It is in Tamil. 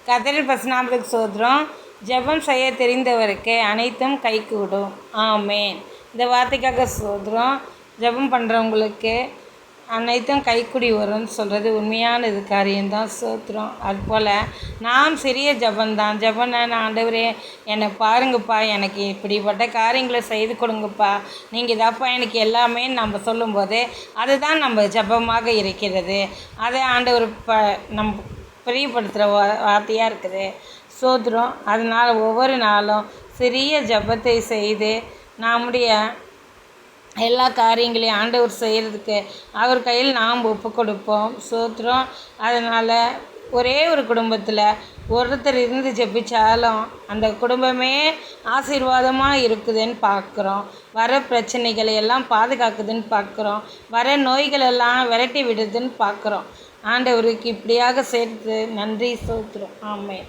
கர்த்தரின் பரிசுநாமத்துக்கு ஸ்தோத்திரம். ஜெபம் செய்ய தெரிந்தவருக்கு அனைத்தும் கைகூடும். ஆமென். இந்த வார்த்தைக்காக ஸ்தோத்திரம். ஜெபம் பண்ணுறவங்களுக்கு அனைத்தும் கைக்கூடி வரும்னு சொல்கிறது உண்மையான காரியம்தான். ஸ்தோத்திரம். அதுபோல் நாம் சிறிய ஜெபந்தான். ஜெபம்னா, ஆண்டவரே என்னை பாருங்கப்பா, எனக்கு இப்படிப்பட்ட காரியங்களை செய்து கொடுங்கப்பா, நீங்கள் இதாப்பா எனக்கு எல்லாமே நம்ம சொல்லும்போது அதுதான் நம்ம ஜெபமாக இருக்கிறது. அதை ஆண்டவர் நம்ம பிரியப்படுத்துகிற வார்த்தையாக இருக்குது. ஸ்தோத்திரம். அதனால் ஒவ்வொரு நாளும் சிறிய ஜெபத்தை செய்து நம்முடைய எல்லா காரியங்களையும் ஆண்டவர் செய்கிறதுக்கு அவர் கையில் நாம் ஒப்பு கொடுப்போம். ஸ்தோத்திரம். அதனால் ஒரே ஒரு குடும்பத்தில் ஒருத்தர் இருந்து ஜெபிச்சாலும் அந்த குடும்பமே ஆசீர்வாதமாக இருக்குதுன்னு பார்க்குறோம். வர பிரச்சனைகளை எல்லாம் பாதுகாக்குதுன்னு பார்க்குறோம். வர நோய்களெல்லாம் விரட்டி விடுதுன்னு பார்க்குறோம். ஆண்டவருக்கு இப்படியாக சேர்த்து நன்றி. ஸ்தோத்திரம். ஆமென்.